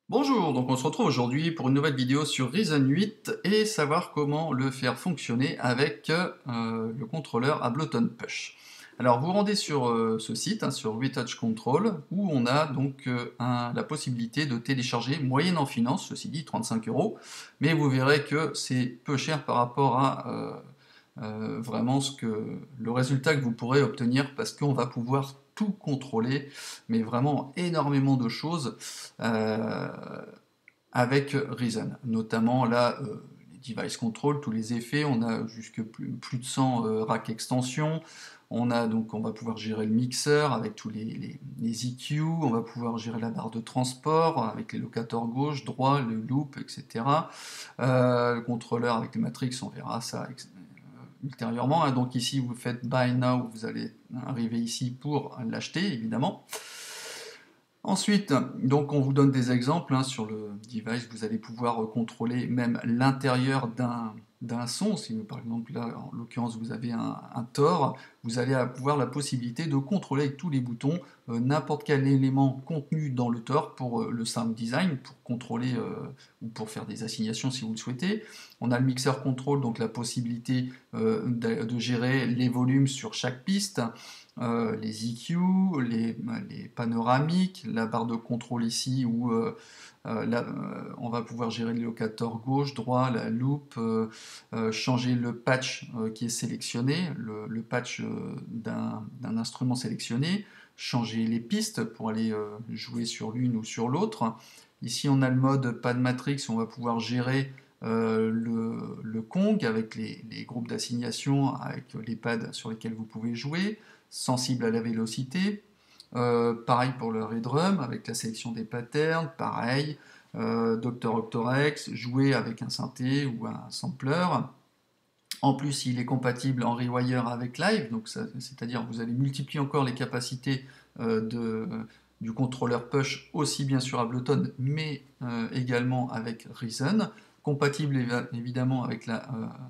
Bonjour, donc on se retrouve aujourd'hui pour une nouvelle vidéo sur Ryzen 8 et savoir comment le faire fonctionner avec le contrôleur Ableton Push. Alors vous rendez sur ce site, hein, sur Retouch Control, où on a donc la possibilité de télécharger moyennant finance, ceci dit 35 €, mais vous verrez que c'est peu cher par rapport à vraiment le résultat que vous pourrez obtenir, parce qu'on va pouvoir tout contrôler, mais vraiment énormément de choses euh, avec Reason, notamment là les device control, tous les effets, on a jusque plus de 100 rack extensions, on va pouvoir gérer le mixeur avec tous les EQ, on va pouvoir gérer la barre de transport avec les locateurs gauche, droit, le loop, etc. Le contrôleur avec les matrix, on verra ça ultérieurement, hein. Donc ici vous faites Buy Now, vous allez arriver ici pour l'acheter évidemment. Ensuite, donc on vous donne des exemples, hein, sur le device, vous allez pouvoir contrôler même l'intérieur d'un son. Si par exemple là en l'occurrence vous avez un Thor, vous allez avoir la possibilité de contrôler avec tous les boutons n'importe quel élément contenu dans le Thor pour le sound design, pour contrôler ou pour faire des assignations si vous le souhaitez. On a le mixer control, donc la possibilité de gérer les volumes sur chaque piste, les EQ, les panoramiques, la barre de contrôle ici où on va pouvoir gérer le locateur gauche, droit, la loupe, changer le patch qui est sélectionné, le patch d'un instrument sélectionné, changer les pistes pour aller jouer sur l'une ou sur l'autre. Ici on a le mode pad matrix, on va pouvoir gérer le Kong avec les groupes d'assignation, avec les pads sur lesquels vous pouvez jouer, sensible à la vélocité. Pareil pour le Redrum, avec la sélection des patterns, pareil. Dr. Octorex, jouer avec un synthé ou un sampler. En plus, il est compatible en Rewire avec Live, donc c'est-à-dire vous allez multiplier encore les capacités du contrôleur Push, aussi bien sur Ableton, mais également avec Reason, compatible évidemment avec la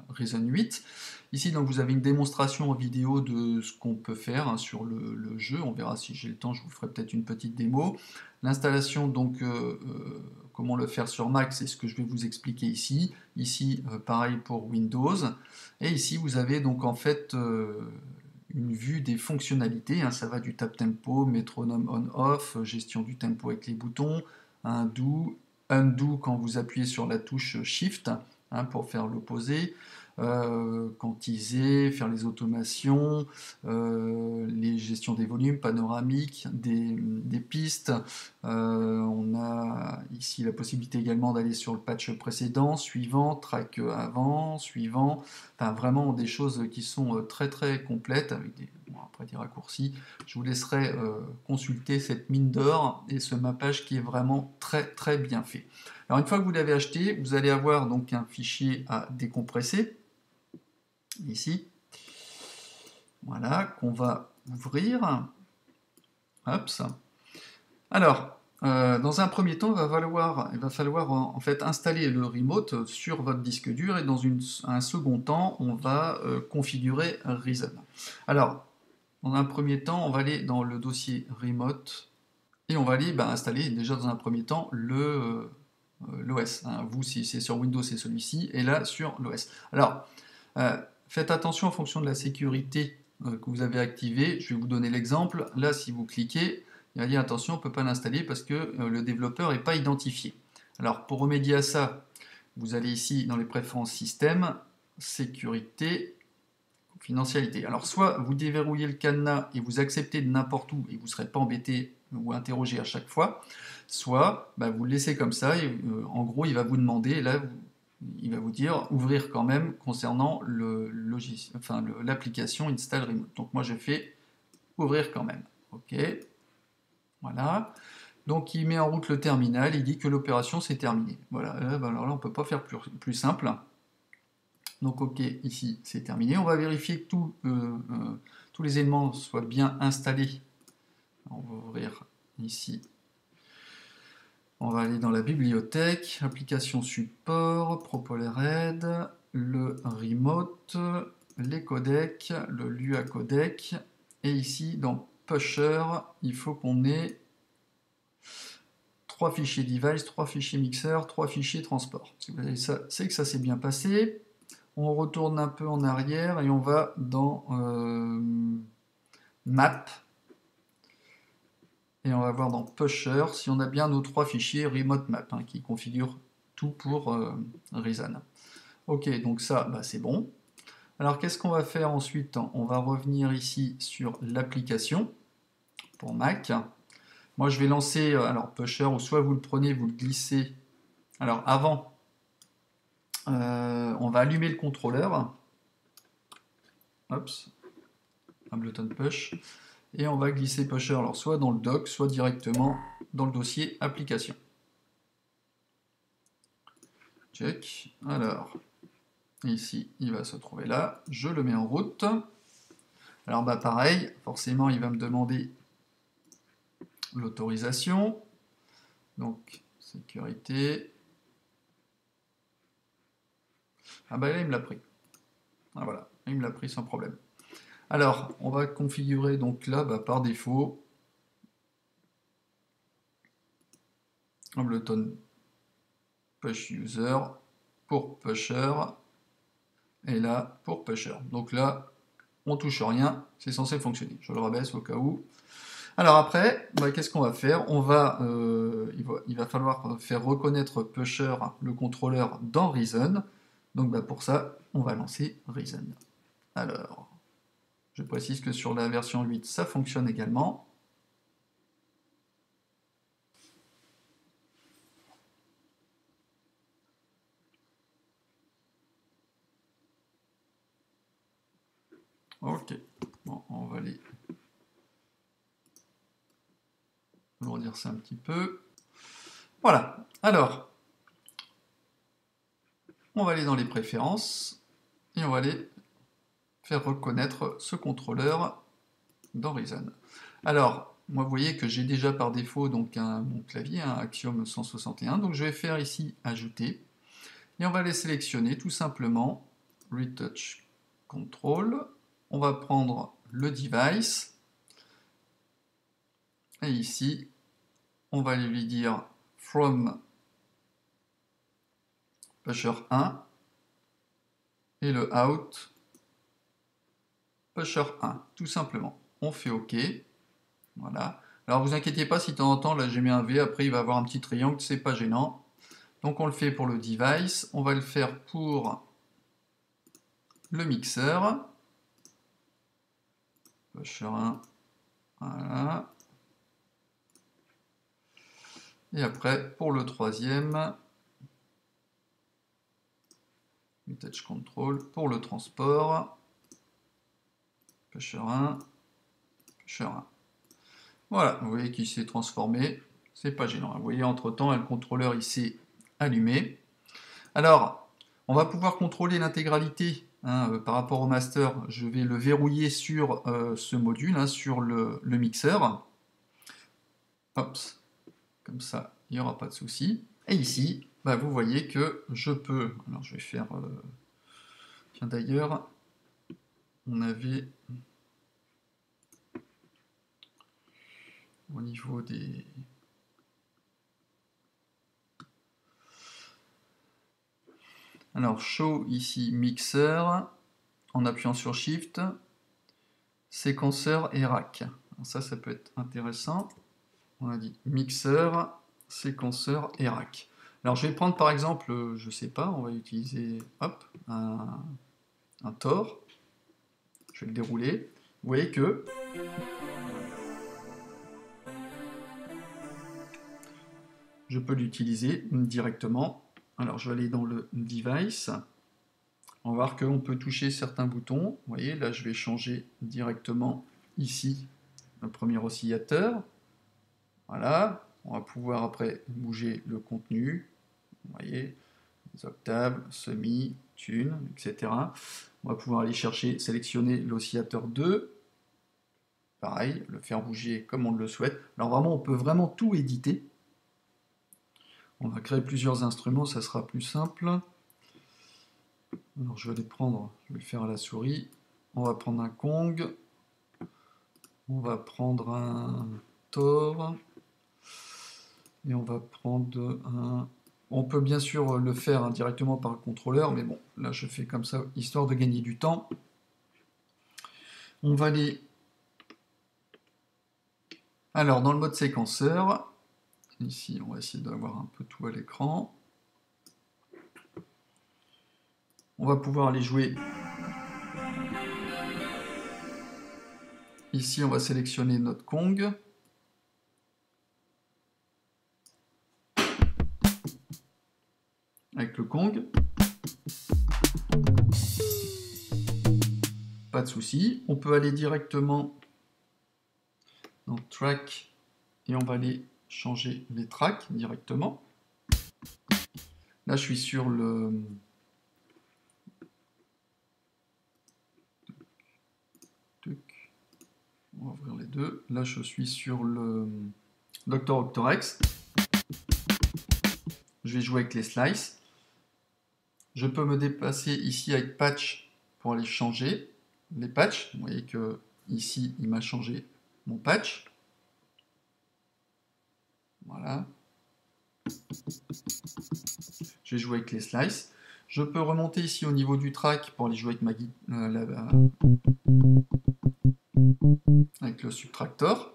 Reason 8. Ici, donc, vous avez une démonstration en vidéo de ce qu'on peut faire, hein, sur le jeu. On verra si j'ai le temps, je vous ferai peut-être une petite démo. L'installation, donc, comment le faire sur Mac, c'est ce que je vais vous expliquer ici. Ici, pareil pour Windows. Et ici, vous avez donc en fait une vue des fonctionnalités, hein. Ça va du tap tempo, métronome on-off, gestion du tempo avec les boutons, undo quand vous appuyez sur la touche Shift, hein, pour faire l'opposé, quantiser, faire les automations, les gestions des volumes panoramiques, des pistes. On a ici la possibilité également d'aller sur le patch précédent, suivant, track avant, suivant. Enfin, vraiment des choses qui sont très très complètes, avec après des raccourcis. Je vous laisserai consulter cette mine d'or et ce mappage qui est vraiment très très bien fait. Alors une fois que vous l'avez acheté, vous allez avoir donc un fichier à décompresser, ici, voilà, qu'on va ouvrir. Hop, ça. Alors, dans un premier temps, il va falloir en fait installer le remote sur votre disque dur, et dans un second temps, on va configurer Reason. Alors, dans un premier temps, on va aller dans le dossier remote et on va aller installer déjà dans un premier temps l'OS. Hein. Vous, si c'est sur Windows, c'est celui-ci, et là sur l'OS. Alors, faites attention en fonction de la sécurité que vous avez activée. Je vais vous donner l'exemple. Là, si vous cliquez, il va dire attention, on ne peut pas l'installer parce que le développeur n'est pas identifié. Alors, pour remédier à ça, vous allez ici dans les préférences système, sécurité, confidentialité. Alors, soit vous déverrouillez le cadenas et vous acceptez de n'importe où et vous ne serez pas embêté ou interrogé à chaque fois, soit vous le laissez comme ça et en gros, il va vous demander, et là, il va vous dire ouvrir quand même concernant l'application Install Remote. Donc moi, je fais ouvrir quand même. OK. Voilà. Donc il met en route le terminal, il dit que l'opération s'est terminée. Voilà, alors là on ne peut pas faire plus simple. Donc OK, ici c'est terminé. On va vérifier que tous les éléments soient bien installés. On va ouvrir ici. On va aller dans la bibliothèque, application support, Propolared. le remote, les codecs, le Lua codec, et ici dans Pusher, il faut qu'on ait 3 fichiers device, 3 fichiers mixer, 3 fichiers transport. Si vous avez ça, c'est que ça s'est bien passé. On retourne un peu en arrière et on va dans Map. Et on va voir dans Pusher si on a bien nos 3 fichiers Remote Map hein, qui configurent tout pour Reason. Ok, donc ça, bah, c'est bon. Alors qu'est-ce qu'on va faire ensuite? On va revenir ici sur l'application pour Mac. Moi je vais lancer alors Pusher, ou soit vous le prenez, vous le glissez. Alors avant, on va allumer le contrôleur. Hop, Ableton Push. Et on va glisser Pusher, alors soit dans le dock, soit directement dans le dossier application. Check. Alors, ici, il va se trouver là. Je le mets en route. Alors, bah pareil, forcément, il va me demander l'autorisation. Donc, sécurité. Ah bah là, il me l'a pris. Ah voilà, il me l'a pris sans problème. Alors, on va configurer donc là, bah, par défaut, Ableton Push User pour Pusher, et là, pour Pusher. Donc là, on touche rien, c'est censé fonctionner. Je le rabaisse au cas où. Alors après, bah, qu'est-ce qu'on va faire? Il va falloir faire reconnaître Pusher, le contrôleur, dans Reason. Donc bah, pour ça, on va lancer Reason. Alors, je précise que sur la version 8, ça fonctionne également. Ok, bon, on va aller alourdir ça un petit peu. Voilà, alors, on va aller dans les préférences, et on va aller faire reconnaître ce contrôleur dans Reason. Alors, moi, vous voyez que j'ai déjà par défaut donc mon clavier, un Axiom 161, donc je vais faire ici Ajouter, et on va les sélectionner tout simplement, Retouch Control, on va prendre le device, et ici, on va lui dire From Pusher 1, et le Out Pusher 1, tout simplement. On fait OK. Voilà. Alors vous inquiétez pas si de temps en temps, là j'ai mis un V, après il va avoir un petit triangle, c'est pas gênant. Donc on le fait pour le device, on va le faire pour le mixeur. Pusher 1, voilà. Et après, pour le troisième, Touch Control, pour le transport, Pusher 1, Pusher 1. Voilà, vous voyez qu'il s'est transformé, c'est pas gênant. Vous voyez, entre-temps, le contrôleur il s'est allumé. Alors, on va pouvoir contrôler l'intégralité hein, par rapport au master. Je vais le verrouiller sur ce module, hein, sur le mixeur. Hop, comme ça, il n'y aura pas de souci. Et ici, bah, vous voyez que je peux... Alors, je vais faire... Tiens, d'ailleurs, on avait... Au niveau des... Alors, show ici, mixeur, en appuyant sur Shift, séquenceur et rack. Alors ça peut être intéressant. On a dit mixeur, séquenceur et rack. Alors, je vais prendre par exemple, je sais pas, on va utiliser hop, un Tor. Je vais le dérouler. Vous voyez que je peux l'utiliser directement. Alors, je vais aller dans le device. On va voir qu'on peut toucher certains boutons. Vous voyez, là, je vais changer directement ici le premier oscillateur. Voilà. On va pouvoir après bouger le contenu. Vous voyez, les octaves, semi, tune, etc. On va pouvoir aller chercher, sélectionner l'oscillateur 2. Pareil, le faire bouger comme on le souhaite. Alors vraiment, on peut vraiment tout éditer. On va créer plusieurs instruments, ça sera plus simple. Alors je vais les prendre, je vais le faire à la souris. On va prendre un Kong. On va prendre un Thor. Et on va prendre un... On peut bien sûr le faire directement par le contrôleur, mais bon, là je fais comme ça, histoire de gagner du temps. On va aller... Alors, dans le mode séquenceur, ici, on va essayer d'avoir un peu tout à l'écran. On va pouvoir aller jouer. Ici, on va sélectionner notre Kong. Avec le Kong. Pas de souci. On peut aller directement dans Track et on va aller changer les tracks directement. Là, je suis sur le... On va ouvrir les deux. Là, je suis sur le Dr. Octorex. Je vais jouer avec les slices. Je peux me déplacer ici avec Patch pour aller changer les patchs. Vous voyez que ici, il m'a changé mon patch. Voilà. Je vais jouer avec les slices. Je peux remonter ici au niveau du track pour aller jouer avec avec le subtractor.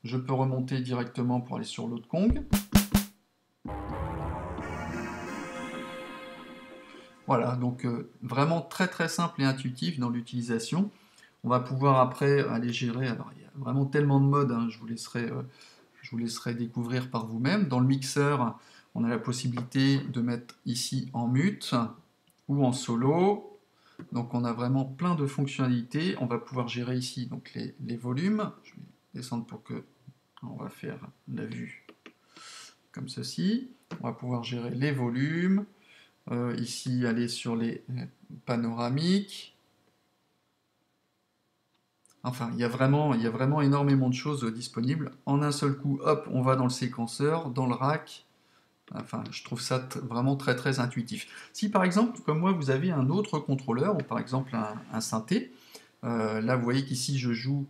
Je peux remonter directement pour aller sur l'autre Kong. Voilà, donc vraiment très simple et intuitif dans l'utilisation. On va pouvoir après aller gérer, alors il y a vraiment tellement de modes, hein, je vous laisserai découvrir par vous-même. Dans le mixeur, on a la possibilité de mettre ici en mute ou en solo. Donc on a vraiment plein de fonctionnalités. On va pouvoir gérer ici donc les volumes. Je vais descendre pour que on va faire la vue comme ceci. On va pouvoir gérer les volumes. Ici, aller sur les panoramiques. Enfin, il y a vraiment énormément de choses disponibles. En un seul coup, hop, on va dans le séquenceur, dans le rack. Enfin, je trouve ça vraiment très intuitif. Si par exemple, comme moi, vous avez un autre contrôleur, ou par exemple un synthé, là vous voyez qu'ici je joue,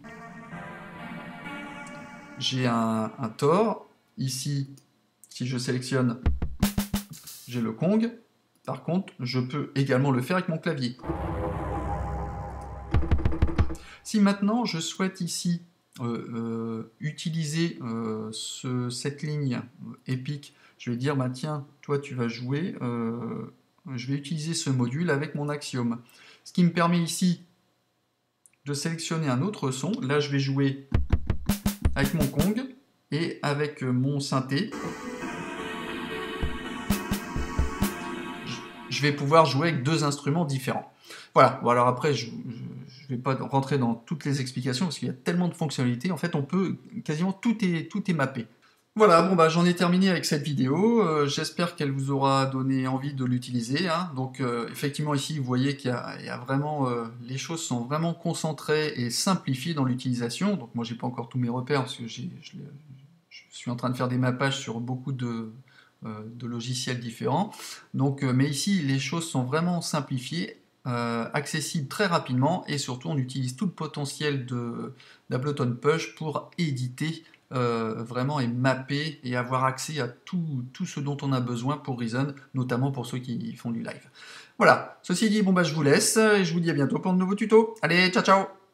j'ai un Thor. Ici, si je sélectionne, j'ai le Kong. Par contre, je peux également le faire avec mon clavier. Si maintenant je souhaite ici utiliser cette ligne épique, je vais dire, bah, tiens, toi tu vas jouer, je vais utiliser ce module avec mon axiome. Ce qui me permet ici de sélectionner un autre son. Là, je vais jouer avec mon Kong et avec mon synthé. Je vais pouvoir jouer avec deux instruments différents. Voilà, bon, alors après, je ne vais pas rentrer dans toutes les explications parce qu'il y a tellement de fonctionnalités. En fait, on peut quasiment tout est mappé. Voilà, bon bah j'en ai terminé avec cette vidéo. J'espère qu'elle vous aura donné envie de l'utiliser. Hein. Donc effectivement ici, vous voyez qu'il y a vraiment les choses sont vraiment concentrées et simplifiées dans l'utilisation. Donc moi, j'ai pas encore tous mes repères parce que je suis en train de faire des mappages sur beaucoup de logiciels différents. Donc, mais ici, les choses sont vraiment simplifiées, accessibles très rapidement, et surtout, on utilise tout le potentiel d'Ableton Push pour éditer vraiment et mapper et avoir accès à tout ce dont on a besoin pour Reason, notamment pour ceux qui font du live. Voilà, ceci dit, bon bah je vous laisse, et je vous dis à bientôt pour de nouveaux tutos. Allez, ciao ciao!